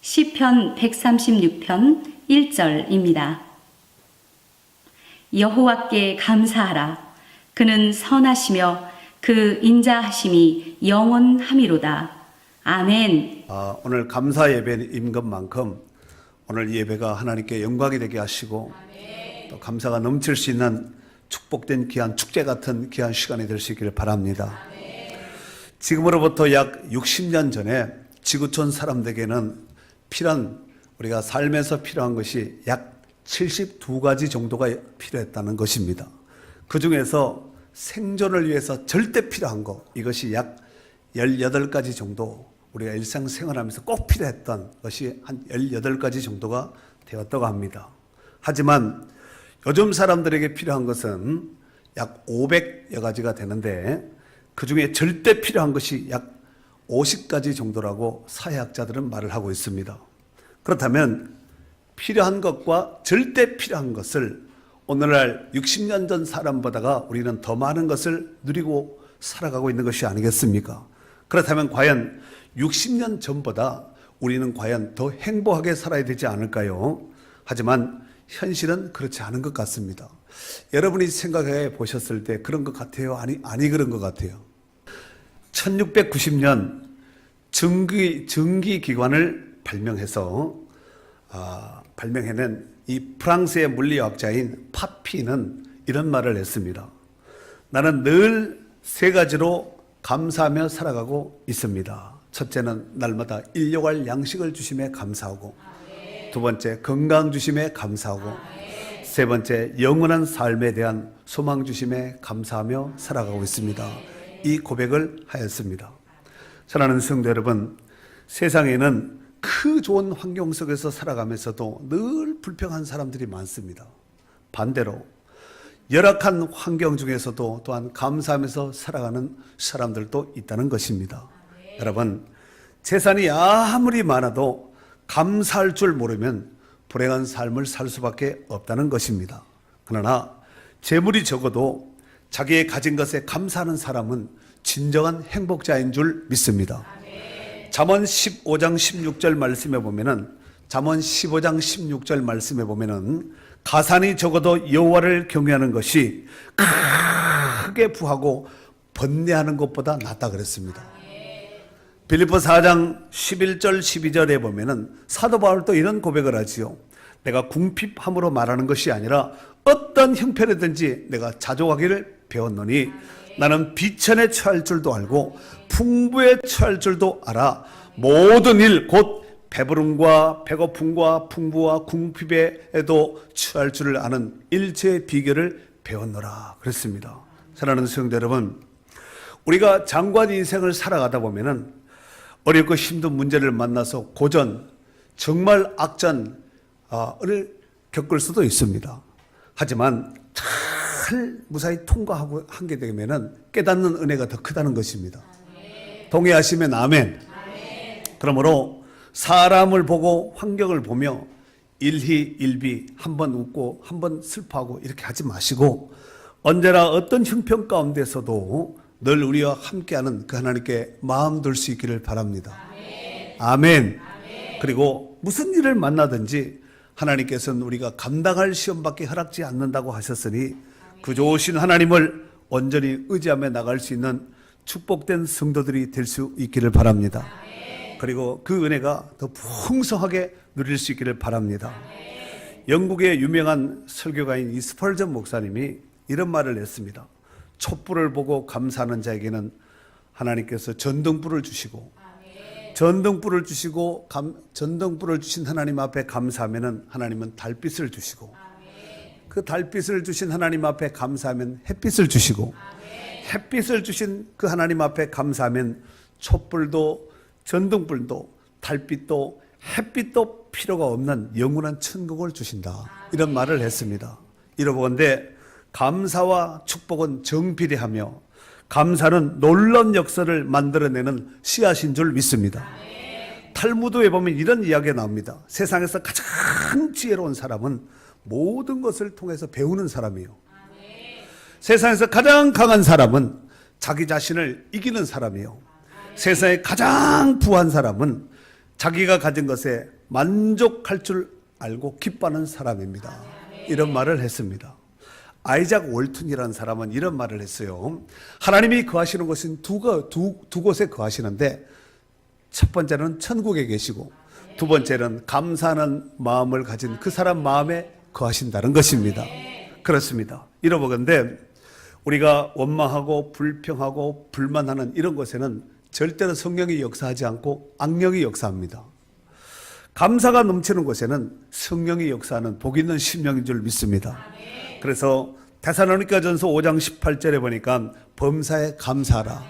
시편 136편 1절입니다. 여호와께 감사하라. 그는 선하시며 그 인자하심이 영원함이로다. 아멘. 오늘 감사 예배인 것만큼 오늘 예배가 하나님께 영광이 되게 하시고 또 감사가 넘칠 수 있는 축복된 귀한 축제 같은 귀한 시간이 될 수 있기를 바랍니다. 지금으로부터 약 60년 전에 지구촌 사람들에게는 우리가 삶에서 필요한 것이 약 72가지 정도가 필요했다는 것입니다. 그 중에서 생존을 위해서 절대 필요한 것, 이것이 약 18가지 정도, 우리가 일상생활하면서 꼭 필요했던 것이 한 18가지 정도가 되었다고 합니다. 하지만 요즘 사람들에게 필요한 것은 약 500여 가지가 되는데 그 중에 절대 필요한 것이 약 50가지 정도라고 사회학자들은 말을 하고 있습니다. 그렇다면 필요한 것과 절대 필요한 것을 오늘날 60년 전 사람보다가 우리는 더 많은 것을 누리고 살아가고 있는 것이 아니겠습니까? 그렇다면 과연 60년 전보다 우리는 과연 더 행복하게 살아야 되지 않을까요? 하지만 현실은 그렇지 않은 것 같습니다. 여러분이 생각해 보셨을 때 그런 것 같아요? 아니 그런 것 같아요. 1690년 증기기관을 발명해낸 이 프랑스의 물리학자인 파피는 이런 말을 했습니다. 나는 늘 3가지로 감사하며 살아가고 있습니다. 첫째는 날마다 일용할 양식을 주심에 감사하고, 두 번째 건강 주심에 감사하고, 세 번째 영원한 삶에 대한 소망 주심에 감사하며 살아가고 있습니다. 이 고백을 하였습니다. 사랑하는 성도 여러분, 세상에는 그 좋은 환경 속에서 살아가면서도 늘 불평한 사람들이 많습니다. 반대로 열악한 환경 중에서도 또한 감사하면서 살아가는 사람들도 있다는 것입니다. 여러분, 재산이 아무리 많아도 감사할 줄 모르면 불행한 삶을 살 수밖에 없다는 것입니다. 그러나 재물이 적어도 자기의 가진 것에 감사하는 사람은 진정한 행복자인 줄 믿습니다. 잠언 15장 16절 말씀에 보면은 가산이 적어도 여호와를 경외하는 것이 크게 부하고 번뇌하는 것보다 낫다 그랬습니다. 빌립보 4장 11절 12절에 보면은 사도 바울도 이런 고백을 하지요. 내가 궁핍함으로 말하는 것이 아니라 어떤 형편이든지 내가 자족하기를 배웠노니 나는 비천에 처할 줄도 알고 풍부에 처할 줄도 알아. 모든 일 곧 배부름과 배고픔과 풍부와 궁핍에도 처할 줄을 아는 일체의 비결을 배웠노라 그랬습니다. 사랑하는 성도 여러분, 우리가 장관 인생을 살아가다 보면은 어렵고 힘든 문제를 만나서 고전, 정말 악전을 겪을 수도 있습니다. 하지만 잘 무사히 통과하고 하게 되면은 깨닫는 은혜가 더 크다는 것입니다. 동의하시면 아멘. 그러므로 사람을 보고 환경을 보며 일희일비 한번 웃고 한번 슬퍼하고 이렇게 하지 마시고 언제나 어떤 형편 가운데서도 늘 우리와 함께하는 그 하나님께 마음 둘 수 있기를 바랍니다. 아멘. 그리고 무슨 일을 만나든지 하나님께서는 우리가 감당할 시험밖에 허락지 않는다고 하셨으니 그 좋으신 하나님을 온전히 의지하며 나갈 수 있는 축복된 성도들이 될 수 있기를 바랍니다. 그리고 그 은혜가 더 풍성하게 누릴 수 있기를 바랍니다. 영국의 유명한 설교가인 이 스펄전 목사님이 이런 말을 했습니다. 촛불을 보고 감사하는 자에게는 하나님께서 전등불을 주시고 전등불을 주신 하나님 앞에 감사하면 하나님은 달빛을 주시고 그 달빛을 주신 하나님 앞에 감사하면 햇빛을 주시고 햇빛을 주신 그 하나님 앞에 감사하면 촛불도 전등불도 달빛도 햇빛도 필요가 없는 영원한 천국을 주신다. 이런 말을 했습니다. 이러보건대 감사와 축복은 정비례하며 감사는 놀라운 역사를 만들어내는 씨앗인 줄 믿습니다. 탈무드에 보면 이런 이야기가 나옵니다. 세상에서 가장 지혜로운 사람은 모든 것을 통해서 배우는 사람이에요. 세상에서 가장 강한 사람은 자기 자신을 이기는 사람이에요. 세상에 가장 부한 사람은 자기가 가진 것에 만족할 줄 알고 기뻐하는 사람입니다. 이런 말을 했습니다. 아이작 월튼이라는 사람은 이런 말을 했어요. 하나님이 거하시는 곳은 두 곳에 거하시는데 첫 번째는 천국에 계시고 두 번째는 감사하는 마음을 가진 그 사람 마음에 거하신다는 것입니다. 그렇습니다. 이러보건대 우리가 원망하고 불평하고 불만하는 이런 곳에는 절대로 성령이 역사하지 않고 악령이 역사합니다. 감사가 넘치는 곳에는 성령이 역사하는 복 있는 심령인 줄 믿습니다. 그래서 데살로니가전서 5장 18절에 보니까 범사에 감사하라.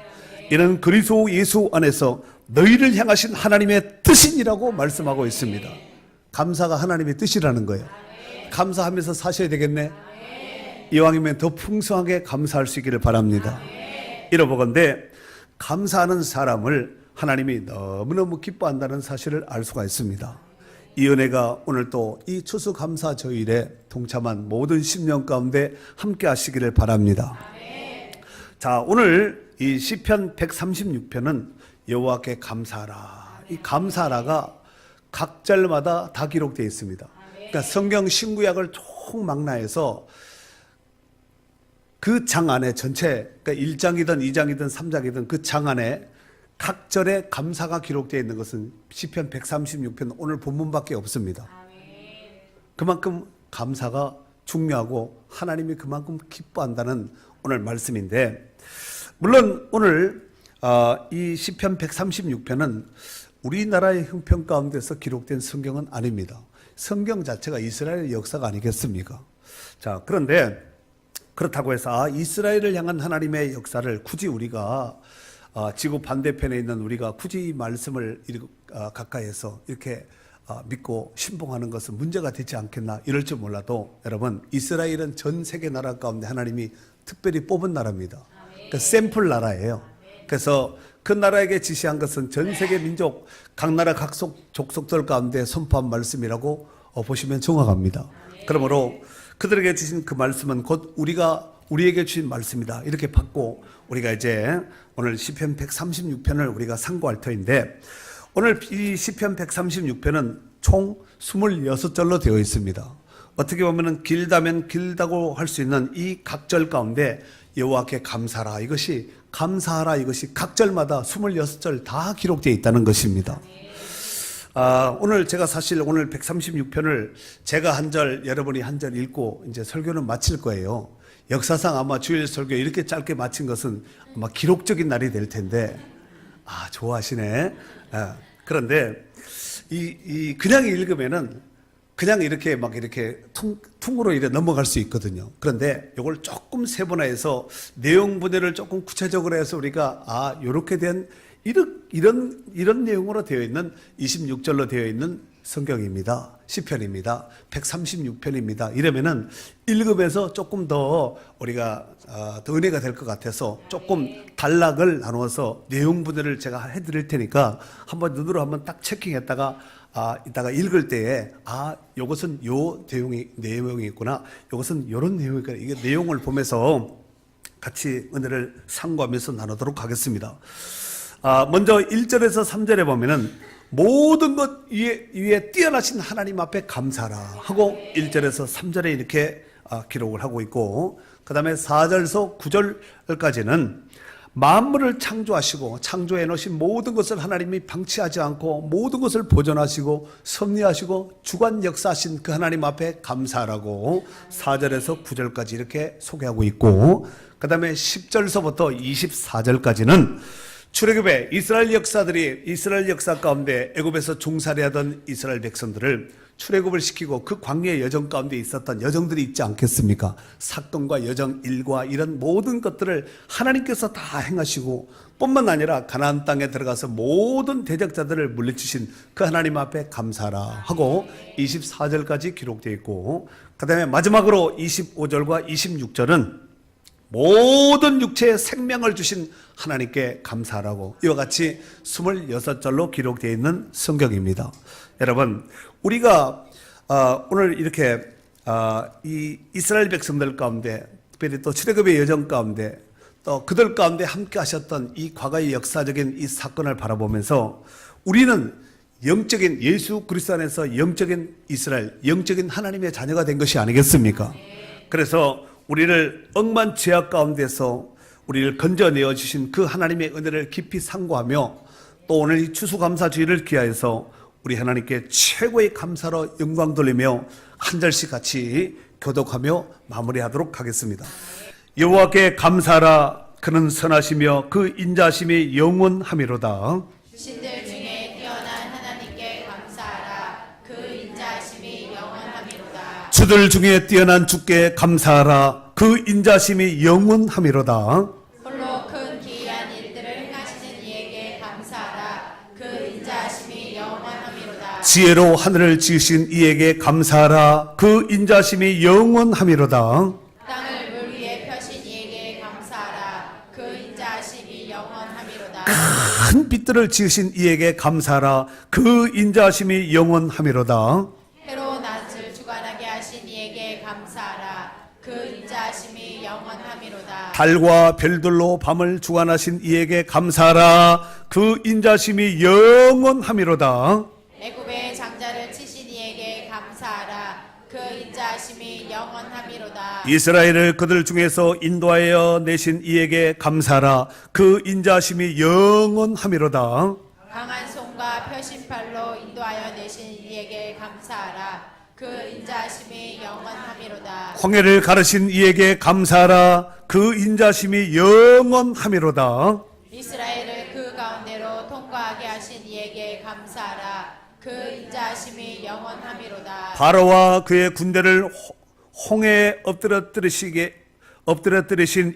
이는 그리스도 예수 안에서 너희를 향하신 하나님의 뜻이라고 말씀하고 있습니다. 감사가 하나님의 뜻이라는 거예요. 감사하면서 사셔야 되겠네. 이왕이면 더 풍성하게 감사할 수 있기를 바랍니다. 이러보건대 감사하는 사람을 하나님이 너무너무 기뻐한다는 사실을 알 수가 있습니다. 이 은혜가 오늘 또 이 추수감사저일에 동참한 모든 심령 가운데 함께 하시기를 바랍니다. 자, 오늘 이 시편 136편은 여호와께 감사하라. 이 감사하라가 각 절마다 다 기록되어 있습니다. 그러니까 성경 신구약을 총망라해서 그 장 안에 전체, 그러니까 1장이든 2장이든 3장이든 그 장 안에 각 절에 감사가 기록되어 있는 것은 시편 136편 오늘 본문밖에 없습니다. 그만큼 감사가 중요하고 하나님이 그만큼 기뻐한다는 오늘 말씀인데, 물론 오늘 이 시편 136편은 우리나라의 형편 가운데서 기록된 성경은 아닙니다. 성경 자체가 이스라엘의 역사가 아니겠습니까? 자, 그런데 그렇다고 해서 이스라엘을 향한 하나님의 역사를 굳이 우리가 지구 반대편에 있는 우리가 굳이 이 말씀을 가까이에서 이렇게 믿고 신봉하는 것은 문제가 되지 않겠나 이럴 줄 몰라도, 여러분, 이스라엘은 전 세계 나라 가운데 하나님이 특별히 뽑은 나라입니다. 그러니까 샘플 나라예요. 그래서 그 나라에게 지시한 것은 전 세계 민족 각 나라 각 족속들 가운데 선포한 말씀이라고 보시면 정확합니다. 그러므로 그들에게 주신 그 말씀은 곧 우리에게 주신 말씀이다, 이렇게 받고 우리가 이제 오늘 시편 136편을 우리가 상고할 터인데, 오늘 이 시편 136편은 총 26절로 되어 있습니다. 어떻게 보면 길다면 길다고 할 수 있는 이 각절 가운데 여호와께 감사하라, 이것이 감사하라, 이것이 각절마다 26절 다 기록되어 있다는 것입니다. 오늘 제가 사실 오늘 136편을 제가 한 절, 여러분이 한 절 읽고 이제 설교는 마칠 거예요. 역사상 아마 주일 설교 이렇게 짧게 마친 것은 아마 기록적인 날이 될 텐데, 좋아하시네. 그런데 그냥 읽으면은 그냥 이렇게 막 이렇게 퉁으로 이렇게 넘어갈 수 있거든요. 그런데 이걸 조금 세분화해서 내용 분해를 조금 구체적으로 해서 우리가 이렇게 된 이런 내용으로 되어 있는 26절로 되어 있는 성경입니다. 시편입니다. 136편입니다. 이러면은 읽으면서 조금 더 우리가 더 은혜가 될 것 같아서 조금 단락을 나누어서 내용 분해를 제가 해드릴 테니까 한번 눈으로 한번 딱 체킹했다가 이따가 읽을 때에 요것은 요 내용이 있구나, 요것은 요런 내용이 있구나, 이게 내용을 보면서 같이 은혜를 상고하면서 나누도록 하겠습니다. 먼저 1절에서 3절에 보면은 모든 것 위에 뛰어나신 하나님 앞에 감사하라 하고 1절에서 3절에 이렇게 기록을 하고 있고, 그 다음에 4절에서 9절까지는 만물을 창조하시고 창조해 놓으신 모든 것을 하나님이 방치하지 않고 모든 것을 보존하시고 섭리하시고 주관 역사하신 그 하나님 앞에 감사하라고 4절에서 9절까지 이렇게 소개하고 있고, 그 다음에 10절서부터 24절까지는 출애굽의 이스라엘 역사 가운데 애굽에서 종살이하던 이스라엘 백성들을 출애굽을 시키고 그 광야의 여정 가운데 있었던 여정들이 있지 않겠습니까? 사건과 여정, 일과 이런 모든 것들을 하나님께서 다 행하시고 뿐만 아니라 가나안 땅에 들어가서 모든 대적자들을 물리치신 그 하나님 앞에 감사하라 하고 24절까지 기록되어 있고, 그 다음에 마지막으로 25절과 26절은 모든 육체에 생명을 주신 하나님께 감사하라고 이와 같이 26절로 기록되어 있는 성경입니다. 여러분, 우리가 오늘 이렇게 이 이스라엘 백성들 가운데, 특별히 또 출애굽의 여정 가운데 또 그들 가운데 함께 하셨던 이 과거의 역사적인 이 사건을 바라보면서 우리는 영적인 예수 그리스도 안에서 영적인 이스라엘, 영적인 하나님의 자녀가 된 것이 아니겠습니까? 그래서 우리를 억만 죄악 가운데서 우리를 건져내어 주신 그 하나님의 은혜를 깊이 상고하며 또 오늘 이 추수감사주의를 기하여서 우리 하나님께 최고의 감사로 영광 돌리며 한 절씩 같이 교독하며 마무리하도록 하겠습니다. 여호와께 감사하라. 그는 선하시며 그 인자하심이 영원함이로다. 신들 중에 뛰어난 하나님께 감사하라. 그 인자하심이 영원함이로다. 주들 중에 뛰어난 주께 감사하라. 그 인자하심이 영원함이로다. 홀로 큰 기이한 일들을 행하시는 이에게 감사하라. 그 인자하심이 영원함이로다. 지혜로 하늘을 지으신 이에게 감사하라. 그 인자하심이 영원함이로다. 땅을 물 위에 펴신 이에게 감사하라. 그 인자하심이 영원함이로다. 큰 빛들을 지으신 이에게 감사하라. 그 인자하심이 영원함이로다. 해로 낮을 주관하게 하신 이에게 감사하라. 그 인자하심이 영원함이로다. 달과 별들로 밤을 주관하신 이에게 감사하라. 그 인자하심이 영원함이로다. 애굽의 장자를 치신 이에게 감사하라. 그 인자하심이 영원함이로다. 이스라엘을 그들 중에서 인도하여 내신 이에게 감사하라. 그 인자하심이 영원함이로다. 강한 손과 펴신 팔로 인도하여 내신 이에게 감사하라. 그 인자하심이 영원함이로다. 홍해를 가르신 이에게 감사하라. 그 인자하심이 영원함이로다. 이스라엘을 그 가운데로 통과하게 하신 이에게 감사하라. 그 인자하심이 영원함이로다. 바로와 그의 군대를 홍해에 엎드려뜨리신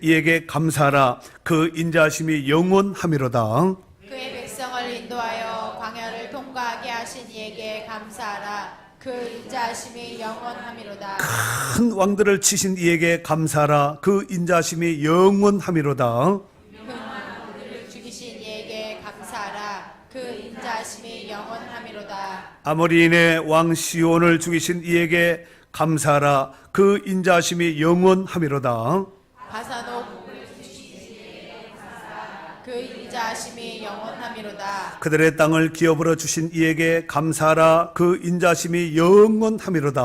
이에게 감사하라. 그 인자하심이 영원함이로다. 그의 백성을 인도하여 광야를 통과하게 하신 이에게 감사하라. 그 인자하심이 영원함이로다. 큰 왕들을 치신 이에게 감사하라. 그 인자하심이 영원함이로다. 그를 죽이신 이에게 감사하라. 그 인자하심이 영원함이로다. 아모리인의 왕 시온을 죽이신 이에게 감사하라. 그 인자하심이 영원함이로다. 바사노 그 인자하심이 영원함이로다. 그들의 땅을 기업으로 주신 이에게 감사하라. 그 인자하심이 영원함이로다.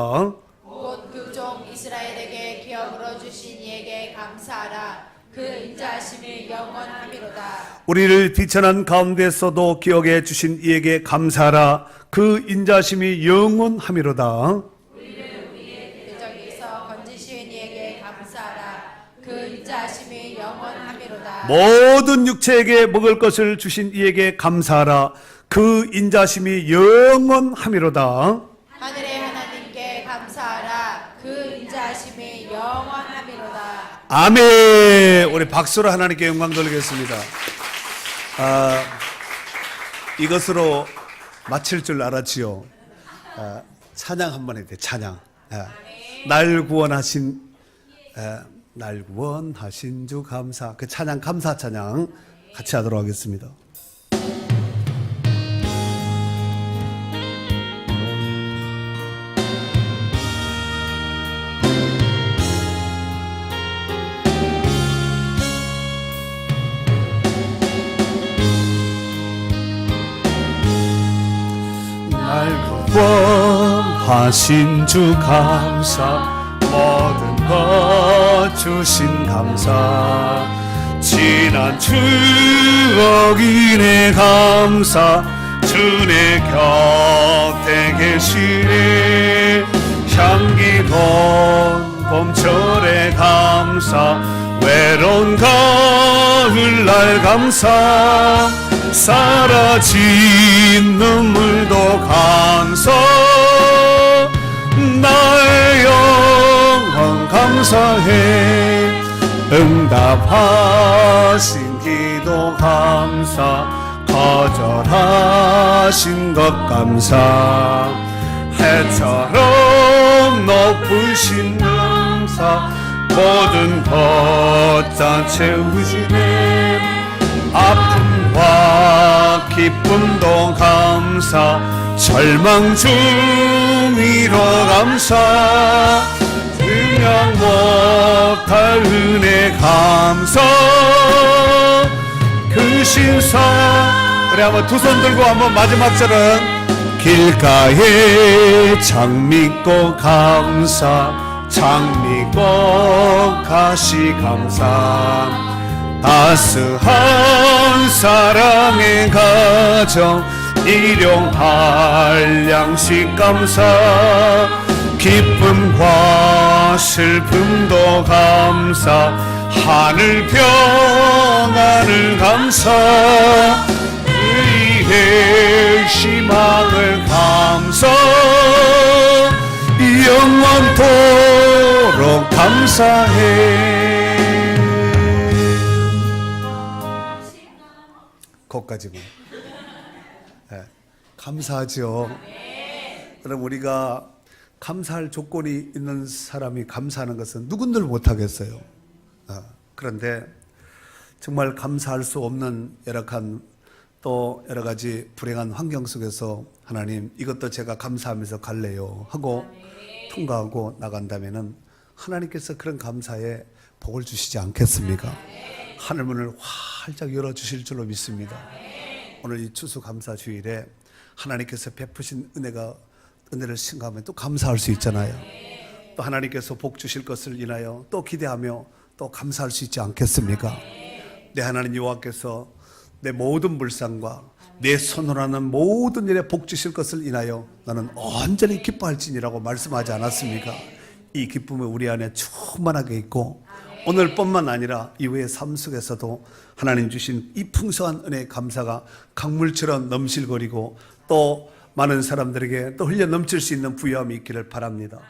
곧 그 종 이스라엘에게 기업으로 주신 이에게 감사하라. 그 인자하심이 영원함이로다. 우리를 비천한 가운데서도 기억해 주신 이에게 감사하라. 그 인자하심이 영원함이로다. 대적에서 건지신 이에게 감사하라. 그 인자하심이 영원함이로다. 모든 육체에게 먹을 것을 주신 이에게 감사하라. 그 인자하심이 영원함이로다. 하늘의 하나님께 감사하라. 그 인자하심이 영원함이로다. 아멘. 우리 박수로 하나님께 영광 돌리겠습니다. 이것으로 마칠 줄 알았지요. 찬양 한번 해야 돼. 찬양. 날 구원하신 주 감사. 그 찬양 감사 찬양 같이 하도록 하겠습니다. 날 구원하신 주 감사. 모든 것 주신 감사. 지난 추억이네 감사. 주내 곁에 계시네. 향기 돈 봄철에 감사. 외로운 가을날 감사. 사라진 눈물도 감사. 나의 영혼 감사해. 응답하신 기도 감사. 거절하신 것 감사. 해처럼 높으신 감사. 모든 것 다 채우시네. 아픔과 기쁨도 감사. 절망 중이로 감사. 그냥 못할 은혜 감사. 그 신사. 우리 한번 두 손 들고 한번 마지막 절은 길가에 장미꽃 감사 장미꽃 가시 감사 따스한 사랑의 가정 일용할 양식 감사 기쁨과 슬픔도 감사 하늘 평안을 감사 의의 희망을 감사 영원토록 감사해. 거기까지만. 네, 감사하죠. 그럼 우리가 감사할 조건이 있는 사람이 감사하는 것은 누군들 못하겠어요. 그런데 정말 감사할 수 없는 열악한 또 여러 가지 불행한 환경 속에서 하나님 이것도 제가 감사하면서 갈래요 하고 통과하고 나간다면은 하나님께서 그런 감사에 복을 주시지 않겠습니까? 하늘문을 활짝 열어주실 줄로 믿습니다. 오늘 이 추수감사주일에 하나님께서 베푸신 은혜를 생각하면 또 감사할 수 있잖아요. 또 하나님께서 복 주실 것을 인하여 또 기대하며 또 감사할 수 있지 않겠습니까? 내 하나님 여호와께서 내 모든 불상과 내 손으로 하는 모든 일에 복 주실 것을 인하여 나는 온전히 기뻐할지니라고 말씀하지 않았습니까? 이 기쁨이 우리 안에 충만하게 있고 오늘뿐만 아니라 이후의 삶 속에서도 하나님 주신 이 풍성한 은혜의 감사가 강물처럼 넘실거리고 또 많은 사람들에게 또 흘려 넘칠 수 있는 부유함이 있기를 바랍니다.